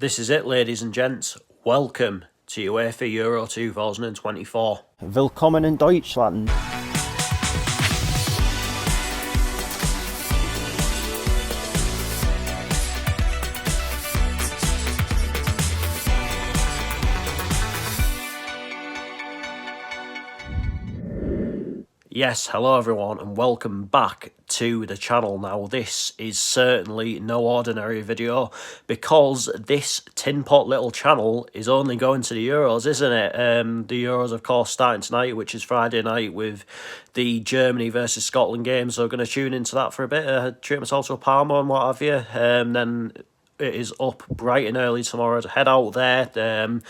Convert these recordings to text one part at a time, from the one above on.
This is it, ladies and gents. Welcome to UEFA Euro 2024. Willkommen in Deutschland. Yes, hello everyone and welcome back to the channel. Now this is certainly no ordinary video because this tin pot little channel is only going to the Euros, isn't it? The Euros of course starting tonight, which is Friday night with the Germany versus Scotland game, so I'm going to tune into that for a bit, treat myself to a Parma and what have you, then it is up bright and early tomorrow to head out there.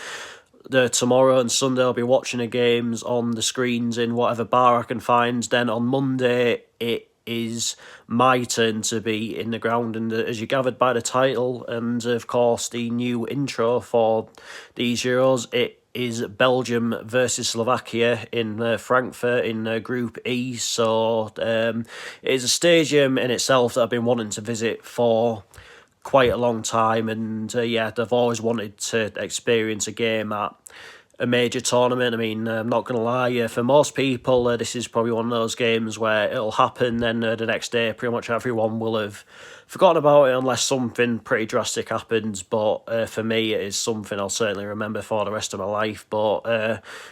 Tomorrow and Sunday I'll be watching the games on the screens in whatever bar I can find. Then on Monday it is my turn to be in the ground, and as you gathered by the title and of course the new intro for these Euros, it is Belgium versus Slovakia in Frankfurt in Group E. So it is a stadium in itself that I've been wanting to visit for quite a long time, and I've always wanted to experience a game at a major tournament. I mean, I'm not going to lie, for most people this is probably one of those games where it'll happen, then the next day pretty much everyone will have forgotten about it unless something pretty drastic happens. But for me, it is something I'll certainly remember for the rest of my life. But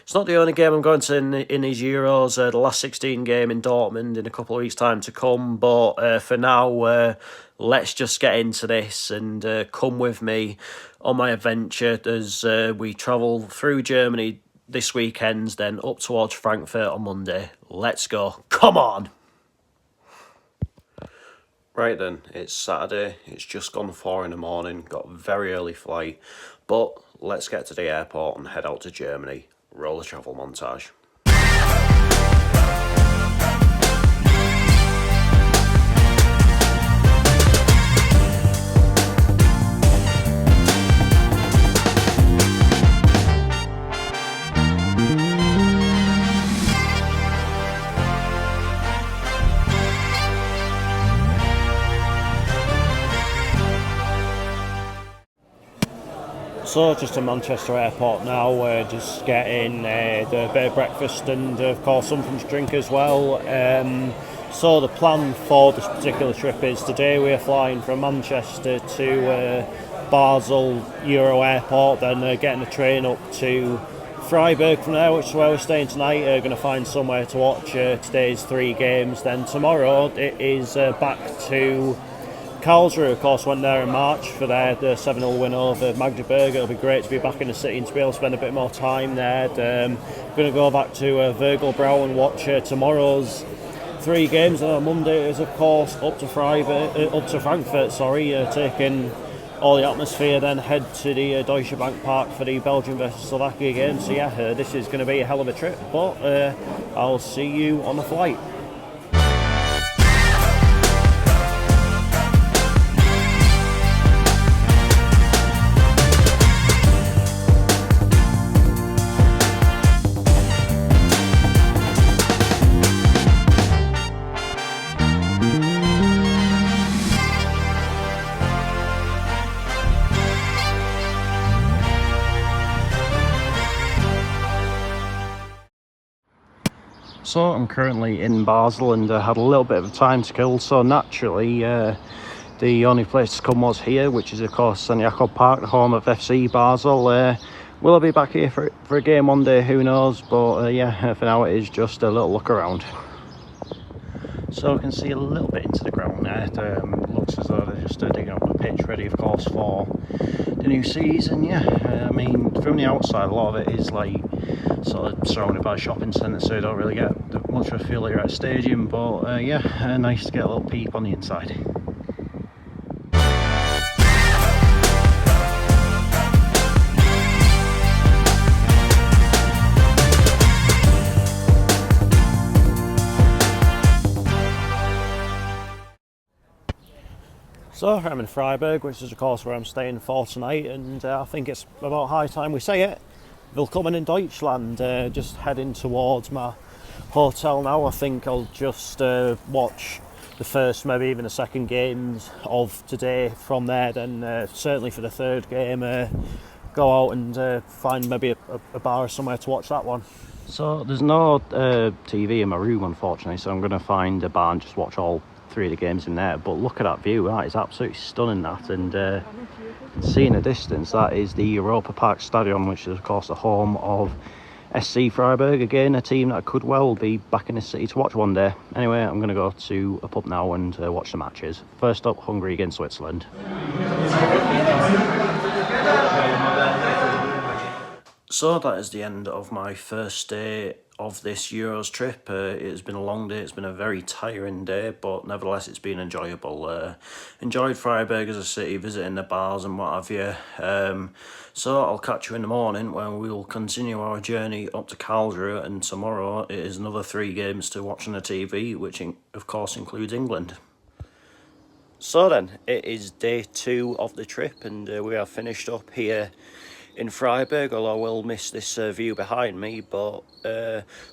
it's not the only game I'm going to in these Euros. The last 16 game in Dortmund in a couple of weeks' time to come. But for now, let's just get into this and come with me on my adventure as we travel through Germany this weekend, then up towards Frankfurt on Monday. Let's go. Come on! Right then, it's Saturday. It's just gone 4 in the morning. Got a very early flight. But let's get to the airport and head out to Germany. Roll the travel montage. So just to Manchester Airport now, just getting a bit of breakfast and of course something to drink as well. So the plan for this particular trip is today we are flying from Manchester to Basel Euro Airport, then getting a train up to Freiburg from there, which is where we're staying tonight. Going to find somewhere to watch today's 3 games. Then tomorrow it is back to Karlsruhe. Of course went there in March for the 7-0 win over Magdeburg. It'll be great to be back in the city and to be able to spend a bit more time there. Going to go back to Vergelbrau and watch tomorrow's 3 games. And on Monday is of course up to Frankfurt. Taking all the atmosphere, then head to the Deutsche Bank Park for the Belgium versus Slovakia game. So this is going to be a hell of a trip, but I'll see you on the flight. So I'm currently in Basel and had a little bit of time to kill, so naturally the only place to come was here, which is of course St Jakob Park, the home of FC Basel. Will I be back here for a game one day? Who knows, but for now it is just a little look around. So I can see a little bit into the ground there. Looks as though they're just digging up the pitch ready of course for the new season. I mean from the outside a lot of it is like sort of surrounded by shopping centres, so you don't really get much of a feel that you're at a stadium, but nice to get a little peep on the inside. So I'm in Freiburg, which is of course where I'm staying for tonight, and I think it's about high time we say it. Willkommen in Deutschland. Just heading towards my hotel now. I think I'll just watch the first, maybe even the second games of today from there, then certainly for the third game, go out and find maybe a bar or somewhere to watch that one. So there's no TV in my room, unfortunately, so I'm going to find a bar and just watch all 3 of the games in there. But look at that view, that is absolutely stunning, that. And see in the distance, that is the Europa Park Stadion, which is of course the home of SC Freiburg, again a team that could well be back in the city to watch one day. Anyway, I'm going to go to a pub now and watch the matches. First up, Hungary against Switzerland. So that is the end of my first day of this Euros trip. It has been a long day, it's been a very tiring day, but nevertheless it's been enjoyable. Enjoyed Freiburg as a city, visiting the bars and what have you. So I'll catch you in the morning when we'll continue our journey up to Karlsruhe, and tomorrow it is another 3 games to watch on the TV, which of course includes England. So then, it is day 2 of the trip, and we are finished up here in Freiburg, although I will miss this view behind me, but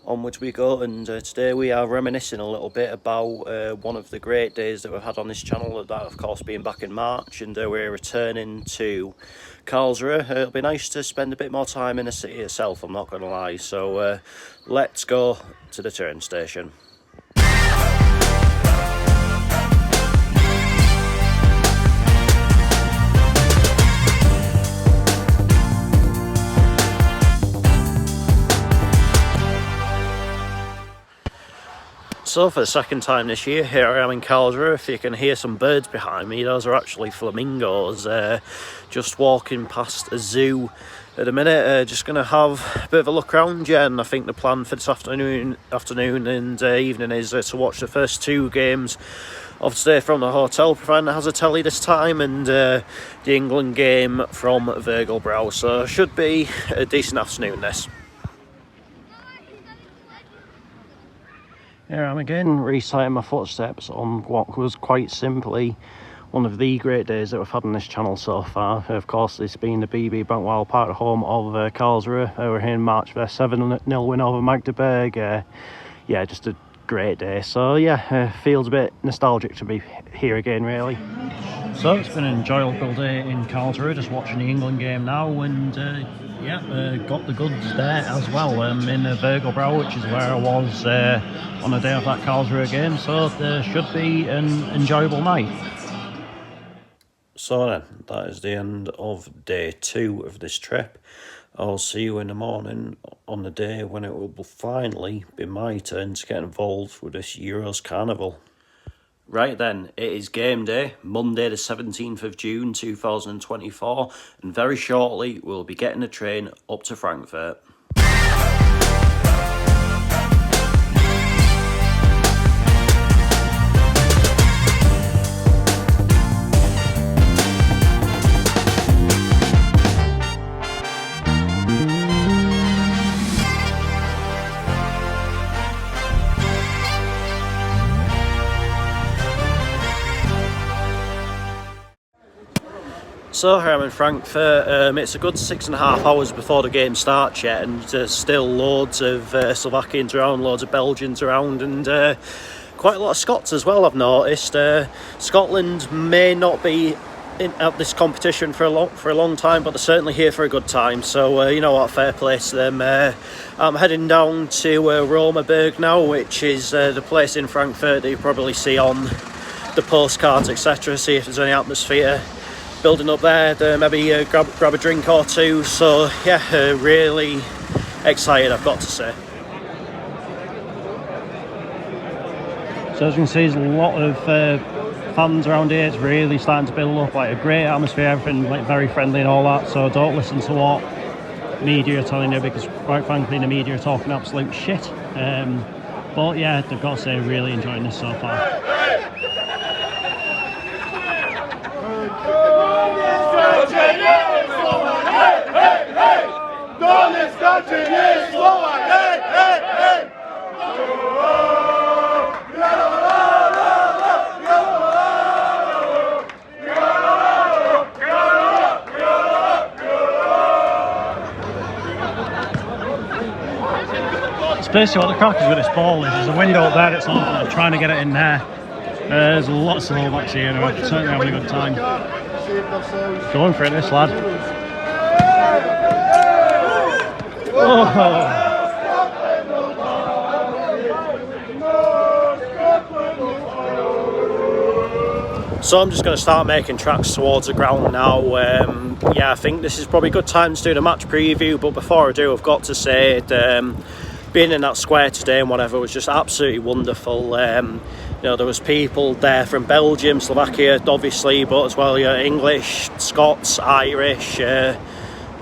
onwards we go. And today we are reminiscing a little bit about one of the great days that we've had on this channel, that of course being back in March, and we're returning to Karlsruhe. It'll be nice to spend a bit more time in the city itself, I'm not going to lie, so let's go to the train station. So for the second time this year, here I am in Karlsruhe. If you can hear some birds behind me, those are actually flamingos just walking past a zoo at the minute. Just going to have a bit of a look around, yeah, and I think the plan for this afternoon and evening is to watch the first 2 games of today from the hotel, providing it has a telly this time, and the England game from Vogelbrau. So should be a decent afternoon this. Here I am again, reciting my footsteps on what was quite simply one of the great days that we've had on this channel so far. Of course, this being the BB Bankwild Park, home of Karlsruhe. We're here in March for a 7-0 win over Magdeburg. Yeah, just a great day. So yeah, feels a bit nostalgic to be here again, really. So it's been an enjoyable day in Karlsruhe, just watching the England game now, and got the goods there as well in Vogelbrau, which is where I was on the day of that Karlsruhe game, so there should be an enjoyable night. So then, that is the end of day 2 of this trip. I'll see you in the morning on the day when it will finally be my turn to get involved with this Euros Carnival. Right then, it is game day, Monday the 17th of June 2024, and very shortly we'll be getting a train up to Frankfurt. So here I'm in Frankfurt. It's a good 6.5 hours before the game starts yet, and there's still loads of Slovakians around, loads of Belgians around, and quite a lot of Scots as well, I've noticed. Scotland may not be at this competition for a long time, but they're certainly here for a good time, so you know what, fair play to them. I'm heading down to Romaberg now, which is the place in Frankfurt that you probably see on the postcards, etc. See if there's any atmosphere building up there, maybe grab a drink or two. So yeah, really excited, I've got to say. So as you can see, there's a lot of fans around here. It's really starting to build up, like a great atmosphere, everything like very friendly and all that. So don't listen to what media are telling you, because quite frankly the media are talking absolute shit. But yeah, I've got to say, really enjoying this so far. Basically what the crack is with this ball is there's a window up there that's open, and trying to get it in there There's lots of Slovaks here who are certainly having a good time. Going for it, this lad. Oh. So I'm just going to start making tracks towards the ground now. Yeah, I think this is probably a good time to do the match preview, but before I do, I've got to say being in that square today and whatever was just absolutely wonderful. You know, there was people there from Belgium, Slovakia obviously, but as well, English, Scots, Irish, a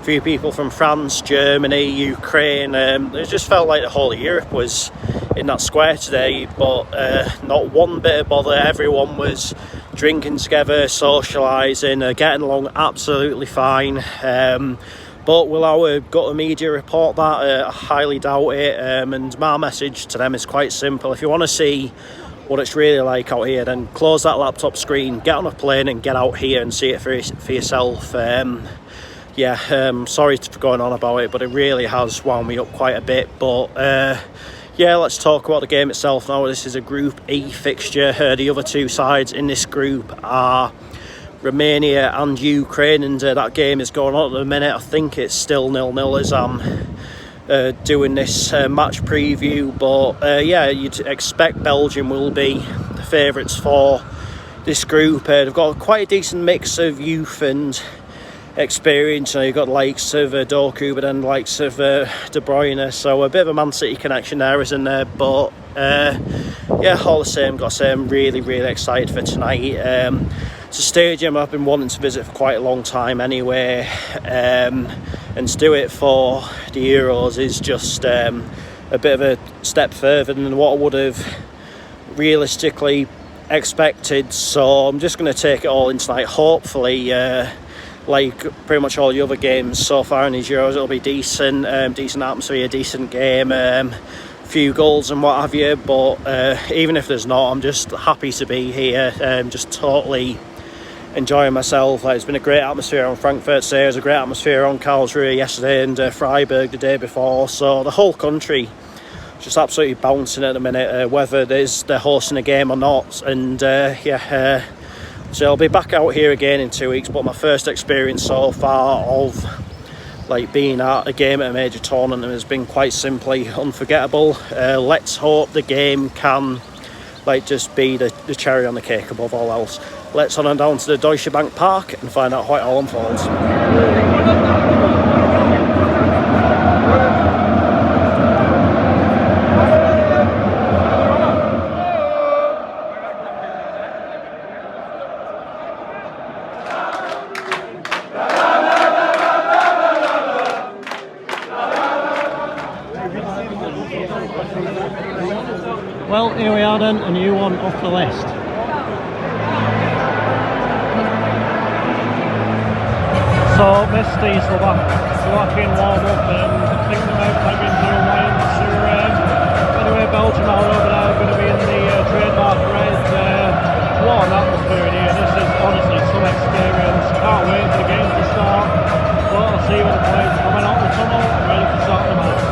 few people from France, Germany, Ukraine. It just felt like the whole of Europe was in that square today, but not one bit of bother. Everyone was drinking together, socialising, getting along absolutely fine. But will our gut media report that? I highly doubt it. And my message to them is quite simple. If you want to see what it's really like out here, then close that laptop screen, get on a plane and get out here and see it for yourself. Sorry for going on about it, but it really has wound me up quite a bit. But yeah, let's talk about the game itself now. This is a Group E fixture. The other two sides in this group are Romania and Ukraine, and that game is going on at the minute. I think it's still 0-0 as I'm doing this match preview. But yeah, you'd expect Belgium will be the favourites for this group. They've got quite a decent mix of youth and experience. You've got the likes of Doku, but then the likes of De Bruyne, so a bit of a Man City connection there, isn't there? But yeah, all the same, got to say I'm really excited for tonight. It's a stadium I've been wanting to visit for quite a long time anyway, and to do it for the Euros is just a bit of a step further than what I would have realistically expected. So I'm just going to take it all in tonight. Hopefully like pretty much all the other games so far in these Euros, it'll be decent atmosphere, decent game, few goals and what have you. But even if there's not, I'm just happy to be here, just totally enjoying myself. It's been a great atmosphere on Frankfurt today. It was a great atmosphere on Karlsruhe yesterday, and Freiburg the day before. So the whole country just absolutely bouncing at the minute, whether they're hosting a game or not. And so I'll be back out here again in 2 weeks, but my first experience so far of being at a game at a major tournament has been quite simply unforgettable. Let's hope the game can just be the cherry on the cake above all else. Let's on down to the Deutsche Bank Park and find out how it all unfolds. Well, here we are then, a new one off the list. So, missed the Slovakian warm-up, and I think they might plug into anyway, Belgium are over there, going to be in the trademark red. What an atmosphere in here. This is honestly some experience. Can't wait for the game to start. But I'll see when the players are coming out the tunnel and ready to start the match.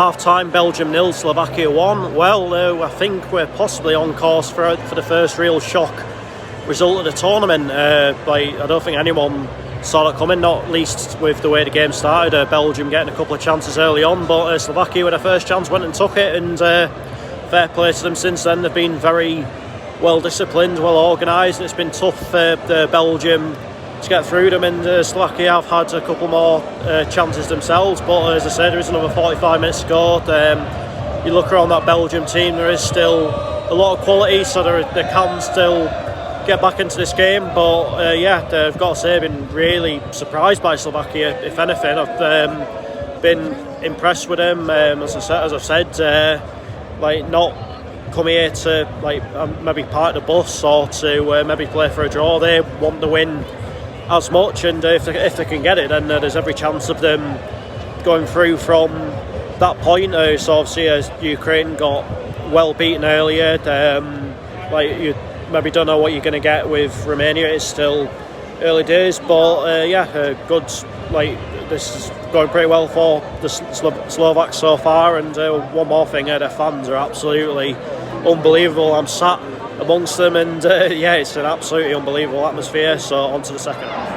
half-time, Belgium 0, Slovakia 1. Well, I think we're possibly on course for the first real shock result of the tournament. I don't think anyone saw that coming, not least with the way the game started. Belgium getting a couple of chances early on, but Slovakia with their first chance went and took it, and fair play to them since then. They've been very well disciplined, well organised, and it's been tough for Belgium to get through them, and Slovakia have had a couple more chances themselves, but as I said, there is another 45 minutes to go. You look around that Belgium team, there is still a lot of quality, so they can still get back into this game, but I've got to say I've been really surprised by Slovakia. If anything, I've been impressed with them. As I've said, not come here to maybe park the bus or to maybe play for a draw. They want to win as much, and if they can get it, then there's every chance of them going through from that point. So obviously Ukraine got well beaten earlier. You maybe don't know what you're going to get with Romania. It's still early days, but good. This is going pretty well for the Slovaks so far. And one more thing, their fans are absolutely unbelievable. I'm sat amongst them, and it's an absolutely unbelievable atmosphere. So on to the second half.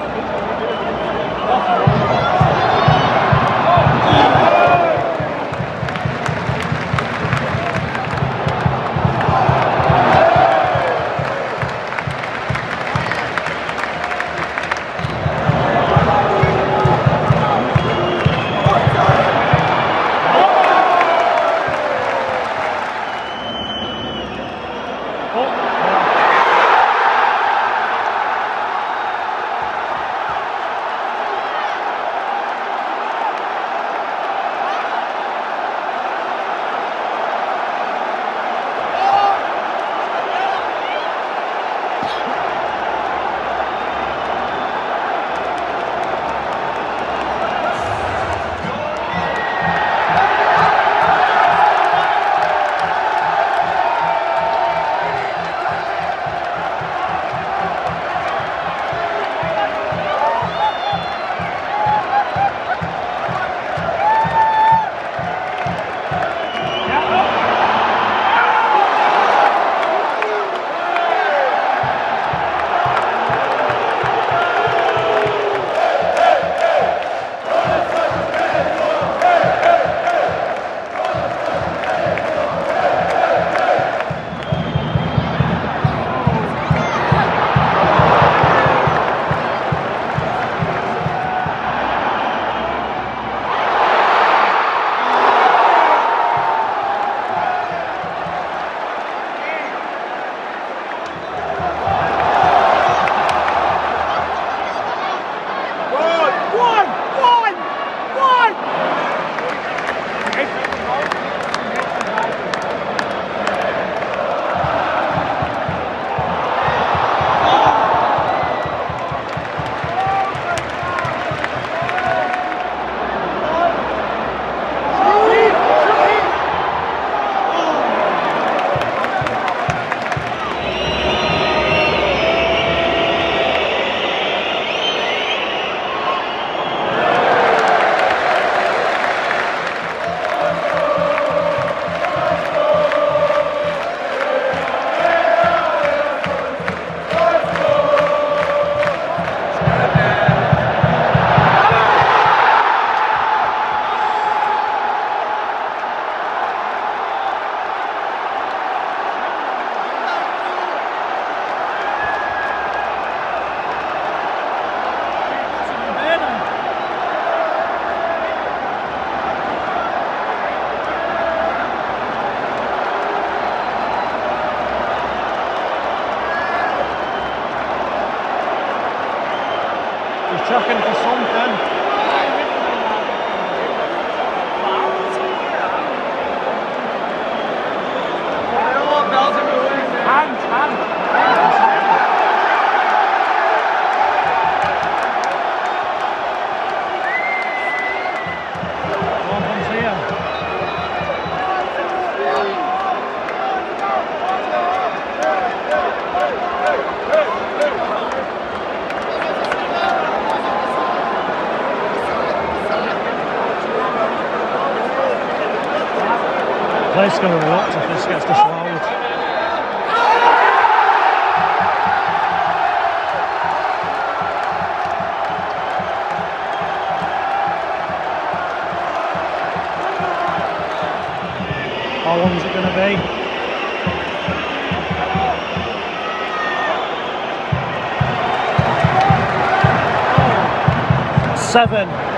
place going to erupt if this gets disallowed. How long is it going to be? 7.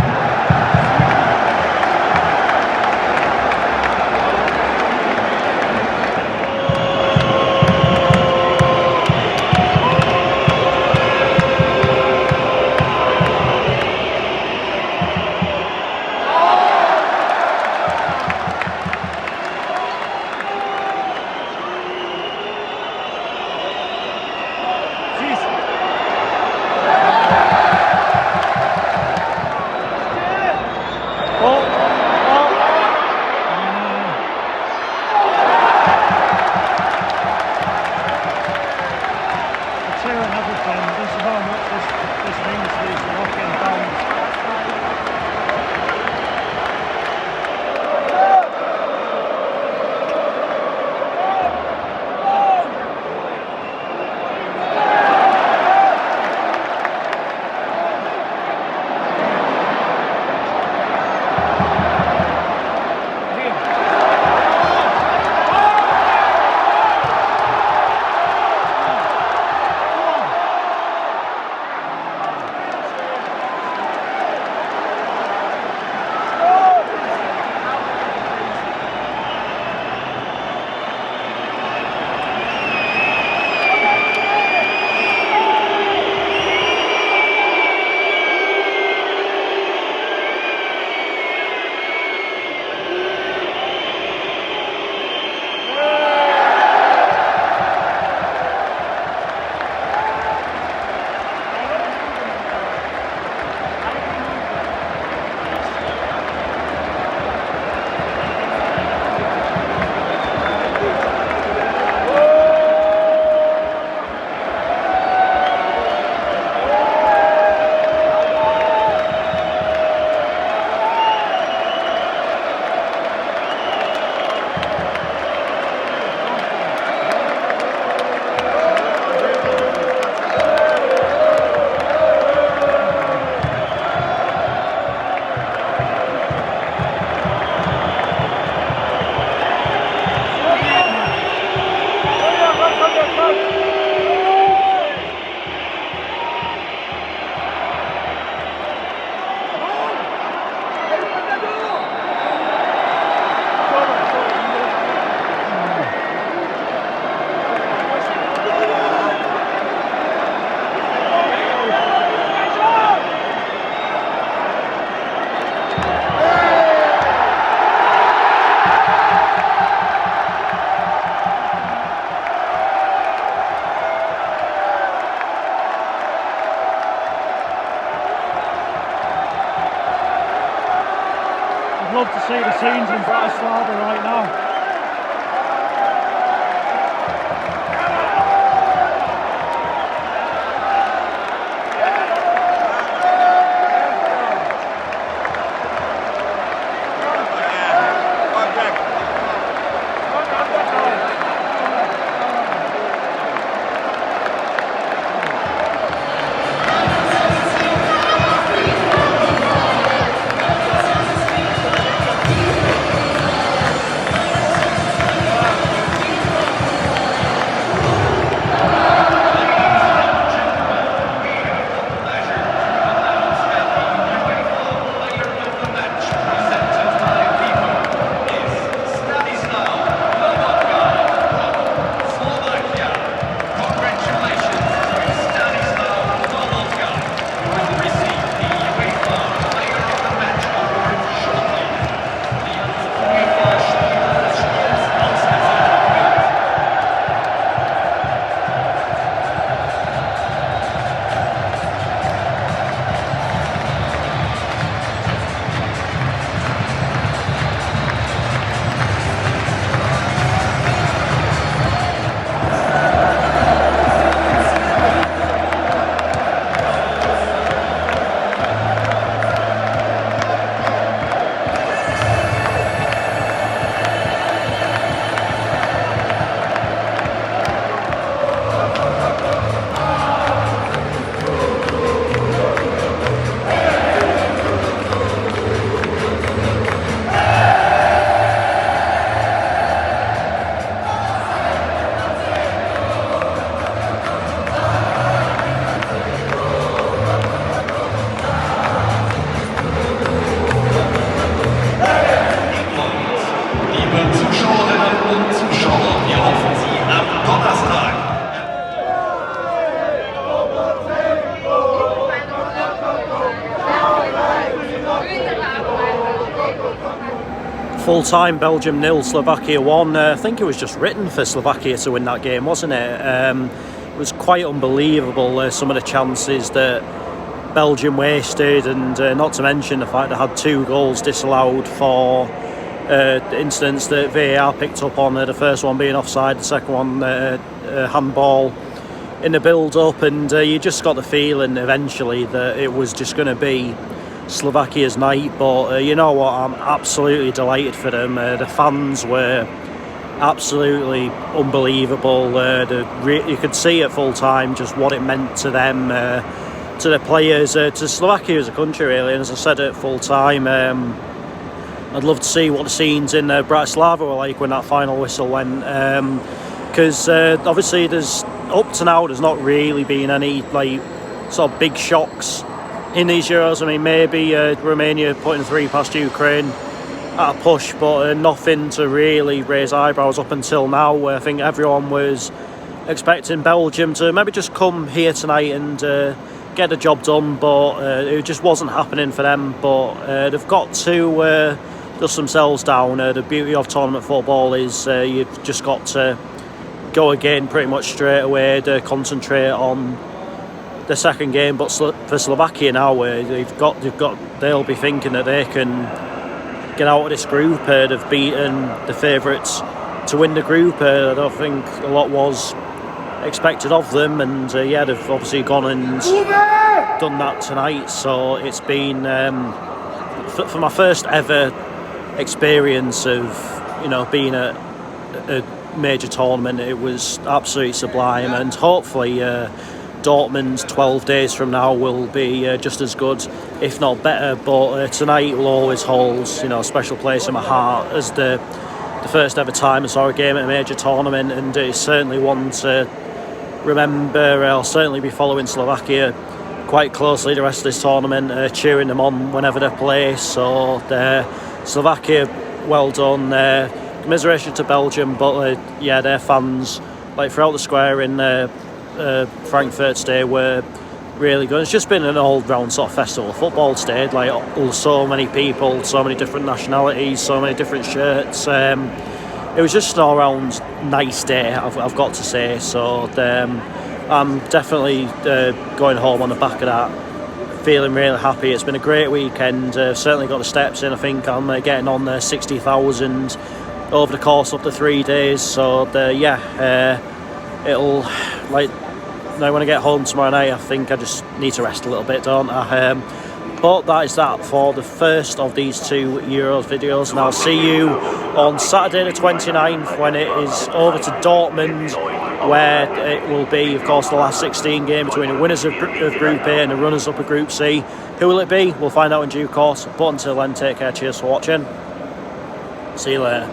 I'd love to see the scenes in Bratislava right now. Full time, Belgium 0, Slovakia 1. I think it was just written for Slovakia to win that game, wasn't it? It was quite unbelievable, some of the chances that Belgium wasted, and not to mention the fact they had 2 goals disallowed for incidents that VAR picked up on. The first one being offside, the second one handball in the build-up, and you just got the feeling eventually that it was just going to be Slovakia's night. But you know what, I'm absolutely delighted for them. The fans were absolutely unbelievable. You could see at full time just what it meant to them, to the players, to Slovakia as a country, really. And as I said at full time, I'd love to see what the scenes in Bratislava were like when that final whistle went, because obviously up to now there's not really been any sort of big shocks in these Euros. I mean, maybe Romania putting 3 past Ukraine at a push, but nothing to really raise eyebrows up until now. I think everyone was expecting Belgium to maybe just come here tonight and get the job done, but it just wasn't happening for them. But they've got to dust themselves down. The beauty of tournament football is you've just got to go again pretty much straight away to concentrate on the second game. But for Slovakia now, they'll be thinking that they can get out of this group. They've beaten the favourites to win the group. I don't think a lot was expected of them, and they've obviously gone and done that tonight. So it's been for my first ever experience of being at a major tournament, it was absolutely sublime, and hopefully Dortmund 12 days from now will be just as good, if not better. But tonight will always hold a special place in my heart as the first ever time I saw a game at a major tournament, and it's certainly one to remember. I'll certainly be following Slovakia quite closely the rest of this tournament, cheering them on whenever they play. So Slovakia, well done. Commiseration to Belgium, but their fans, throughout the square in Frankfurt today, were really good. It's just been an all-round sort of festival football today. So many people, so many different nationalities, so many different shirts. It was just an all-round nice day, I've got to say. So I'm definitely going home on the back of that, feeling really happy. It's been a great weekend. Certainly got the steps in. I think I'm getting on 60,000 over the course of the 3 days. So it'll now when I get home tomorrow night, I think I just need to rest a little bit, don't I? But that is that for the first of these 2 Euros videos, and I'll see you on Saturday the 29th when it is over to Dortmund, where it will be, of course, the last 16 game between the winners of Group A and the runners-up of Group C. Who will it be? We'll find out in due course. But until then, take care. Cheers for watching. See you later.